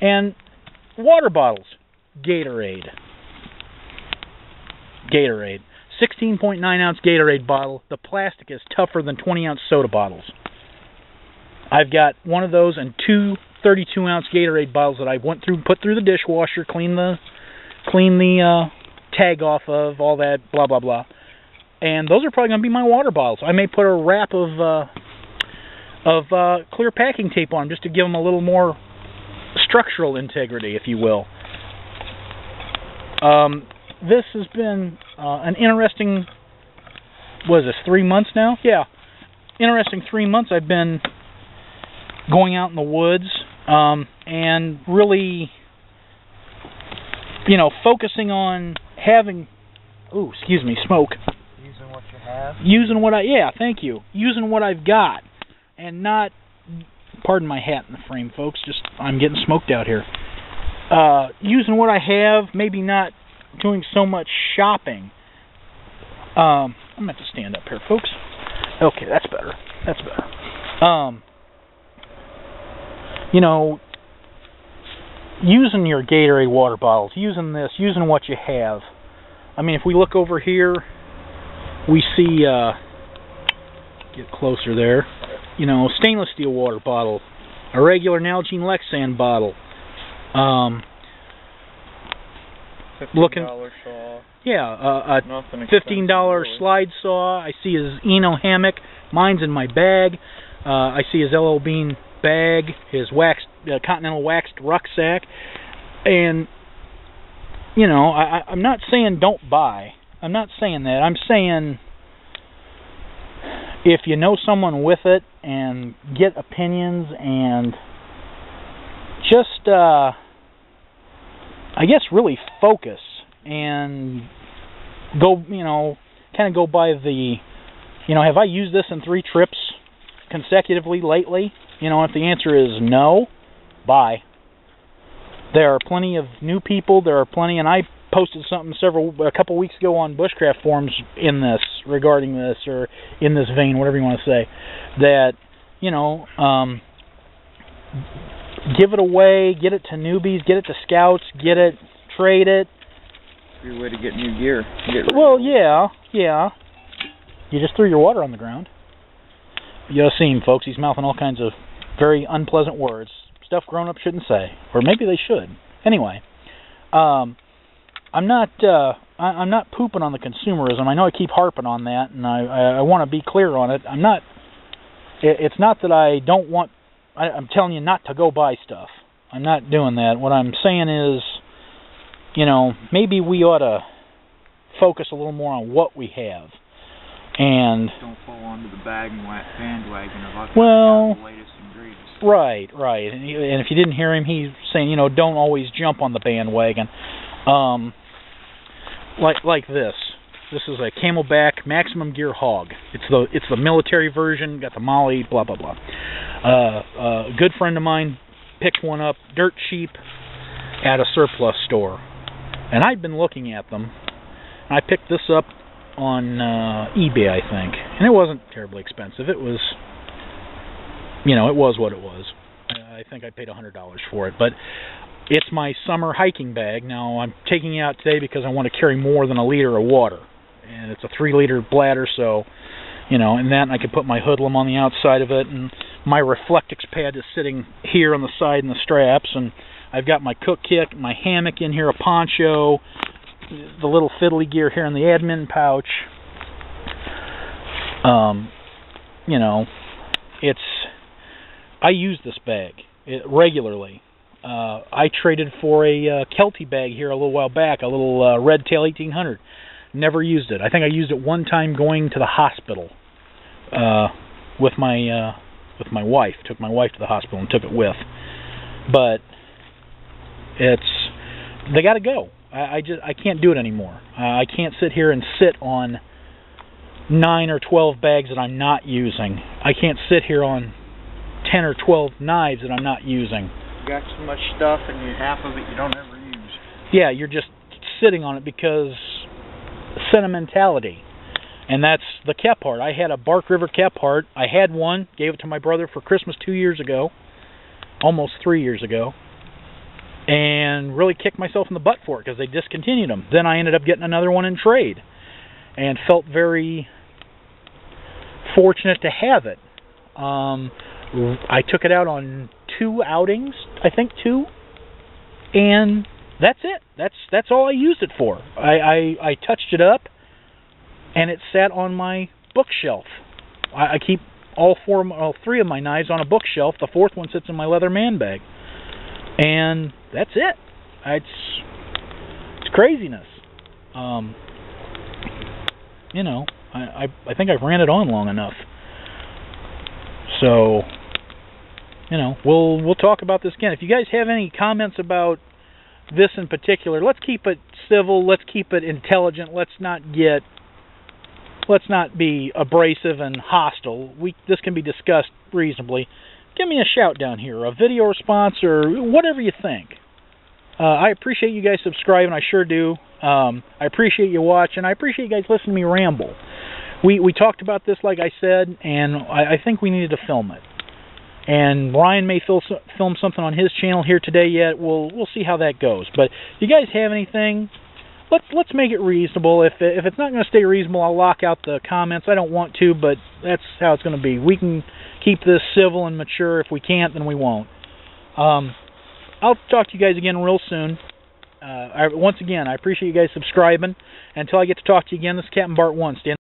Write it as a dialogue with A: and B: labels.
A: And water bottles, Gatorade. 16.9 ounce Gatorade bottle. The plastic is tougher than 20 ounce soda bottles. I've got one of those and two 32 ounce Gatorade bottles that I put through the dishwasher, clean the tag off of, all that, blah blah blah. And those are probably going to be my water bottles. I may put a wrap of clear packing tape on them just to give them a little more structural integrity, if you will. This has been an interesting, what is this, 3 months now? Yeah, interesting 3 months. I've been going out in the woods and really, focusing on having, smoke.
B: Using what you have?
A: Thank you. Using what I've got and not, pardon my hat in the frame, folks, I'm getting smoked out here. Using what I have, maybe not doing so much shopping. I'm going to have to stand up here, folks. Okay, that's better. Using your Gatorade water bottles, using what you have. I mean, if we look over here, we see, get closer there, stainless steel water bottle, a regular Nalgene Lexan bottle,
B: $15 saw.
A: Yeah, a $15 slide saw. I see his Eno hammock. Mine's in my bag. I see his LL Bean bag, his Continental waxed rucksack. And, I'm not saying don't buy. I'm not saying that. I'm saying if you know someone with it and get opinions and just, really focus and go, kind of go by the, have I used this in 3 trips consecutively lately? If the answer is no, buy. There are plenty of new people. There are plenty, and I posted something a couple weeks ago on Bushcraft forums regarding this, or in this vein, whatever you want to say, that, give it away, get it to newbies, get it to scouts, trade it.
B: Your way to get new gear.
A: Well, yeah. You just threw your water on the ground. You see him, folks. He's mouthing all kinds of very unpleasant words. Stuff grown-ups shouldn't say. Or maybe they should. Anyway, I'm not pooping on the consumerism. I know I keep harping on that, and I want to be clear on it. It's not that I don't want... I'm telling you not to go buy stuff. I'm not doing that. What I'm saying is, maybe we ought to focus a little more on what we have. And
B: don't fall onto the bandwagon of
A: the
B: latest and greatest.
A: Right. And if you didn't hear him, he's saying, don't always jump on the bandwagon. Like this. This is a Camelback Maximum Gear Hog. It's the military version. Got the Molly. Blah blah blah. A good friend of mine picked one up, dirt cheap, at a surplus store, and I'd been looking at them. And I picked this up on eBay, I think, and it wasn't terribly expensive. It was, it was what it was. I think I paid $100 for it, but it's my summer hiking bag. Now I'm taking it out today because I want to carry more than a liter of water, and it's a 3-liter bladder, so and then I can put my hoodlum on the outside of it, and my Reflectix pad is sitting here on the side in the straps, and I've got my cook kit, my hammock in here, a poncho, the little fiddly gear here in the admin pouch. I use this bag regularly. I traded for a Kelty bag here a little while back, a little Red Tail 1800. Never used it. I think I used it one time going to the hospital with my wife. Took my wife to the hospital and took it with. But they got to go. I can't do it anymore. I can't sit here and sit on 9 or 12 bags that I'm not using. I can't sit here on 10 or 12 knives that I'm not using.
B: You got so much stuff and half of it you don't ever use.
A: Yeah, you're just sitting on it because sentimentality. And that's the Kephart. I had a Bark River Kephart. I had one, gave it to my brother for Christmas 2 years ago, almost 3 years ago. and really kicked myself in the butt for it because they discontinued them. Then I ended up getting another one in trade and felt very fortunate to have it. I took it out on 2 outings, I think 2, and that's it. That's all I used it for. I touched it up, and it sat on my bookshelf. I keep all 3 of my knives on a bookshelf. The 4th one sits in my leather man bag, and that's it. It's craziness. You know, I think I've ran it on long enough. So, you know, we'll talk about this again. If you guys have any comments about this in particular, let's keep it civil. Let's keep it intelligent. Let's not be abrasive and hostile. This can be discussed reasonably. Give me a shout down here, a video response, or whatever you think. I appreciate you guys subscribing. I sure do. I appreciate you watching. I appreciate you guys listening to me ramble. We talked about this, like I said, and I think we needed to film it. And Ryan may film something on his channel here today yet. We'll see how that goes. But if you guys have anything, let's make it reasonable. If it's not going to stay reasonable, I'll lock out the comments. I don't want to, but that's how it's going to be. We can keep this civil and mature. If we can't, then we won't. I'll talk to you guys again real soon. Once again, I appreciate you guys subscribing. Until I get to talk to you again, this is Captain Bart 1. Stand